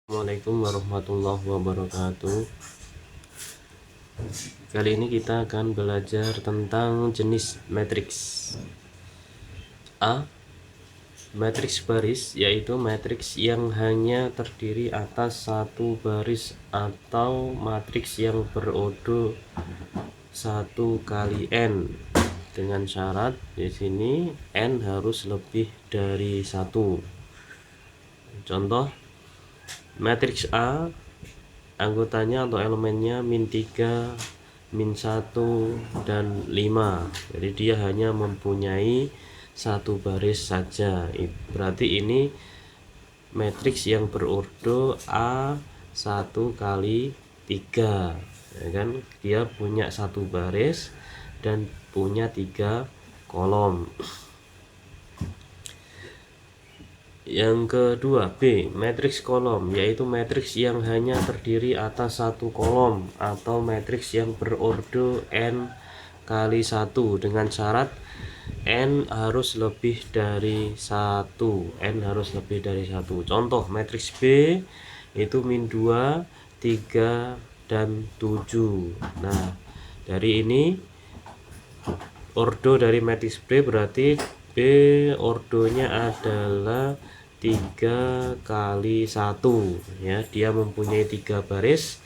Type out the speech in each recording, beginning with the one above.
Assalamualaikum warahmatullahi wabarakatuh. Kali ini kita akan belajar tentang jenis matriks. A. Matriks baris, yaitu matriks yang hanya terdiri atas satu baris atau matriks yang berodo 1 kali n, dengan syarat di sini n harus lebih dari 1. Contoh, matriks A anggotanya atau elemennya min 3, min 1, dan 5. Jadi dia hanya mempunyai satu baris saja. Berarti ini matriks yang berordo A1 kali 3, ya kan? Dia punya satu baris dan punya 3 kolom. Yang kedua, B. Matriks kolom, yaitu matriks yang hanya terdiri atas satu kolom atau matriks yang berordo n kali 1, dengan syarat n harus lebih dari 1. N harus lebih dari 1. Contoh, matriks B itu min 2, 3, dan 7. Nah, dari ini ordo dari matriks B berarti B ordonya adalah 3 kali 1, ya. Dia mempunyai 3 baris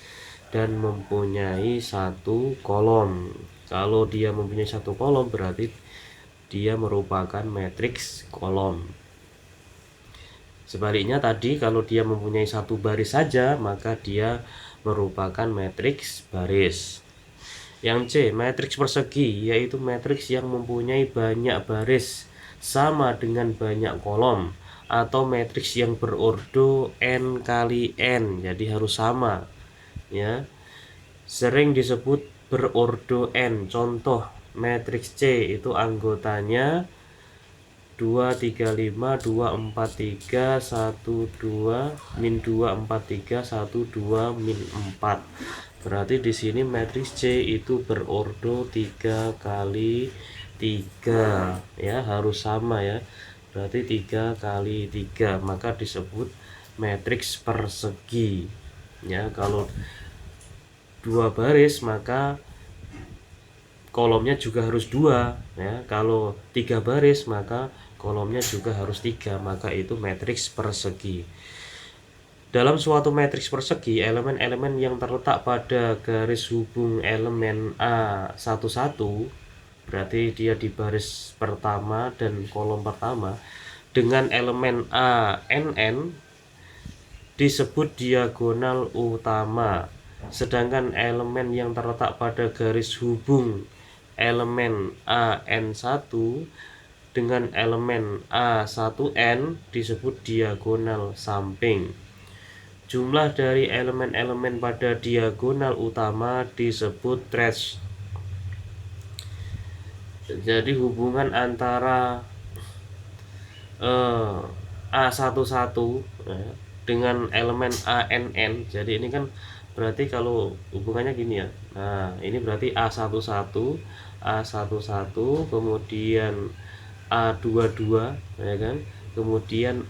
dan mempunyai satu kolom. Kalau dia mempunyai satu kolom berarti dia merupakan matriks kolom. Sebaliknya tadi, kalau dia mempunyai satu baris saja maka dia merupakan matriks baris. Yang C, matriks persegi, yaitu matriks yang mempunyai banyak baris sama dengan banyak kolom, atau matriks yang berordo n kali n, jadi harus sama, ya. Sering disebut berordo n. Contoh, matriks C itu anggotanya 2, 3, 5, 2, 4, 3, 1, 2, min 2, 4, 3, 1, 2, min 4. Berarti di sini matriks C itu berordo 3 kali 3, ya, harus sama, ya. Berarti 3 kali 3, maka disebut matriks persegi, ya. Kalau 2 baris maka kolomnya juga harus 2, ya. Kalau 3 baris maka kolomnya juga harus 3, maka itu matriks persegi. Dalam suatu matriks persegi, elemen-elemen yang terletak pada garis hubung elemen A11, berarti dia di baris pertama dan kolom pertama, dengan elemen ANN disebut diagonal utama. Sedangkan elemen yang terletak pada garis hubung elemen AN1 dengan elemen A1N disebut diagonal samping. Jumlah dari elemen-elemen pada diagonal utama disebut trace. Jadi hubungan antara A11 dengan elemen ANN, jadi ini kan berarti kalau hubungannya gini, ya. Nah, ini berarti A11, kemudian A22, ya kan? Kemudian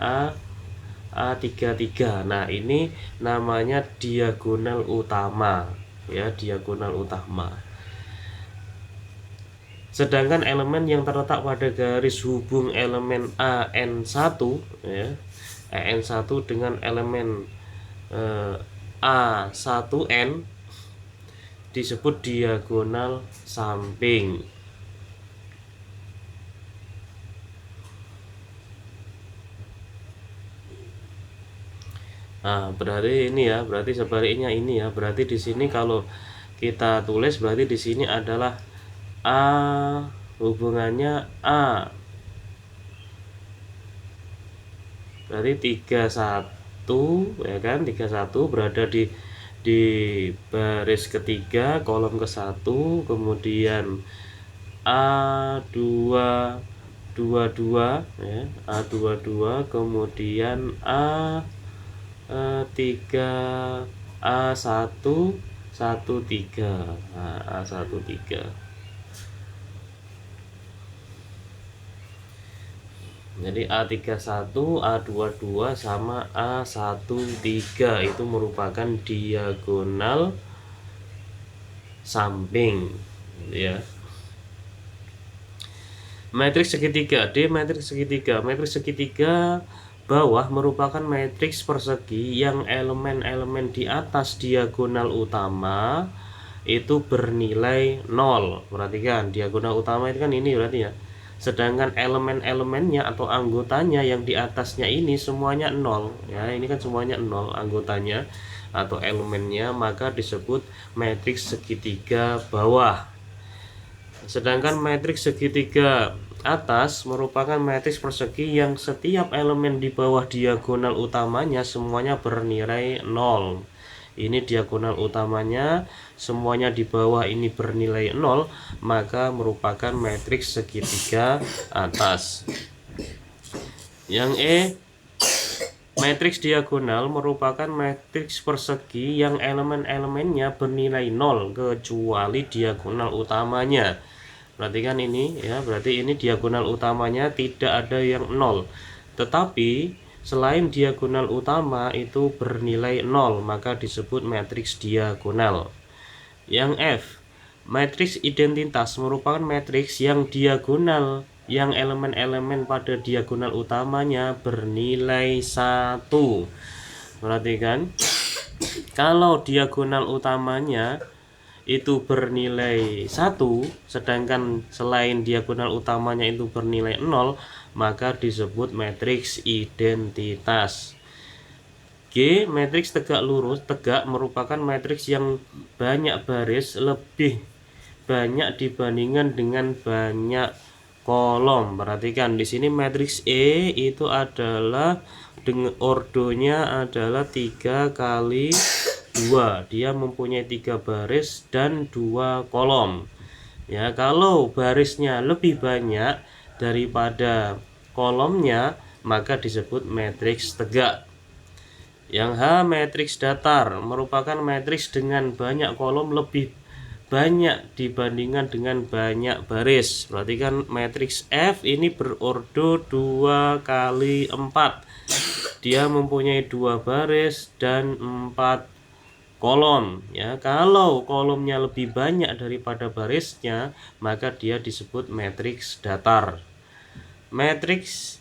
A33. Nah, ini namanya diagonal utama, ya, diagonal utama. Sedangkan elemen yang terletak pada garis hubung elemen AN1, ya, AN1 dengan elemen A1N disebut diagonal samping. Nah, berarti ini, ya, berarti sebaliknya ini, ya. Berarti di sini kalau kita tulis berarti di sini adalah A, hubungannya A, berarti 31, ya kan? 31 berada di baris ketiga, kolom ke-1, kemudian A222, ya, A22, kemudian A3, A113, nah, A13. Jadi A31, A22 sama A13 itu merupakan diagonal samping, ya. Matriks segitiga D, matriks segitiga. Matriks segitiga bawah merupakan matriks persegi yang elemen-elemen di atas diagonal utama itu bernilai 0. Perhatikan, diagonal utama itu kan ini berarti ya. Sedangkan elemen-elemennya atau anggotanya yang di atasnya ini semuanya 0. Ya, ini kan semuanya 0 anggotanya atau elemennya, maka disebut matriks segitiga bawah. Sedangkan matriks segitiga atas merupakan matriks persegi yang setiap elemen di bawah diagonal utamanya semuanya bernilai 0. Ini diagonal utamanya, semuanya di bawah ini bernilai 0, maka merupakan matriks segitiga atas. Yang E, matriks diagonal merupakan matriks persegi yang elemen-elemennya bernilai 0 kecuali diagonal utamanya. Perhatikan ini ya, berarti ini diagonal utamanya tidak ada yang 0. Tetapi selain diagonal utama itu bernilai 0, maka disebut matriks diagonal. Yang F, matriks identitas merupakan matriks yang diagonal yang elemen-elemen pada diagonal utamanya bernilai 1. Perhatikan, kalau diagonal utamanya itu bernilai 1, sedangkan selain diagonal utamanya itu bernilai 0, maka disebut matriks identitas. G, matriks tegak lurus. Tegak merupakan matriks yang banyak baris lebih banyak dibandingkan dengan banyak kolom. Perhatikan di sini matriks E itu adalah dengan ordonya adalah 3 kali 2. Dia mempunyai 3 baris dan 2 kolom. Ya, kalau barisnya lebih banyak daripada kolomnya, maka disebut matriks tegak. Yang H, matriks datar merupakan matriks dengan banyak kolom lebih banyak dibandingkan dengan banyak baris. Perhatikan matriks F ini berordo 2 kali 4. Dia mempunyai 2 baris dan 4 kolom ya. Kalau kolomnya lebih banyak daripada barisnya, maka dia disebut matriks datar. Matriks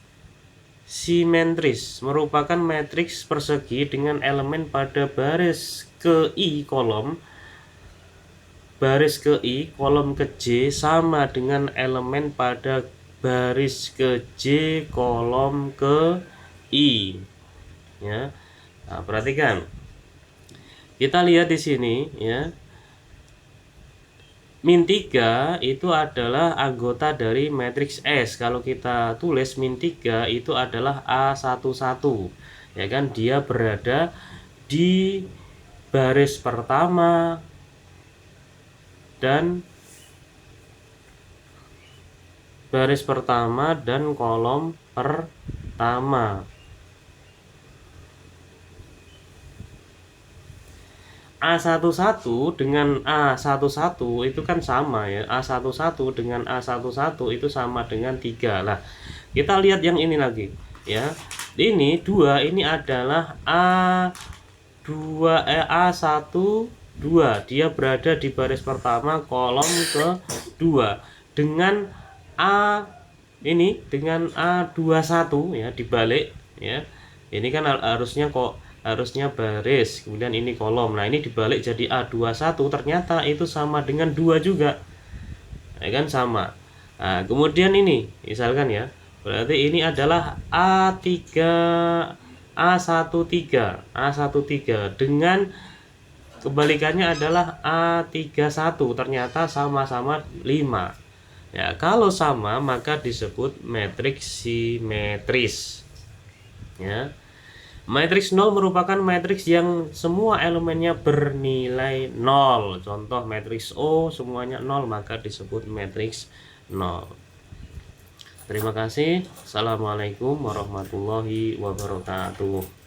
simetris merupakan matriks persegi dengan elemen pada baris ke I kolom, baris ke I, kolom ke J sama dengan elemen pada baris ke J, kolom ke I. Ya. Nah, perhatikan. Kita lihat di sini ya. Min 3 itu adalah anggota dari matriks S. Kalau kita tulis min 3 itu adalah A11. Ya kan, dia berada di baris pertama dan kolom pertama. A11 dengan A11 itu kan sama ya. A11 dengan A11 itu sama dengan 3. Nah, kita lihat yang ini lagi ya. Ini 2 ini adalah A12. Dia berada di baris pertama kolom ke-2 dengan dengan A21 ya, dibalik ya. Ini kan harusnya baris, kemudian ini kolom. Nah, ini dibalik jadi A21, ternyata itu sama dengan 2 juga. Ya kan, sama. Nah, kemudian ini misalkan ya, berarti ini adalah A13 dengan kebalikannya adalah A31, ternyata sama-sama 5. Ya, kalau sama maka disebut matriks simetris. Ya. Matriks 0 merupakan matriks yang semua elemennya bernilai 0. Contoh matriks O semuanya 0, maka disebut matriks 0. Terima kasih. Assalamualaikum warahmatullahi wabarakatuh.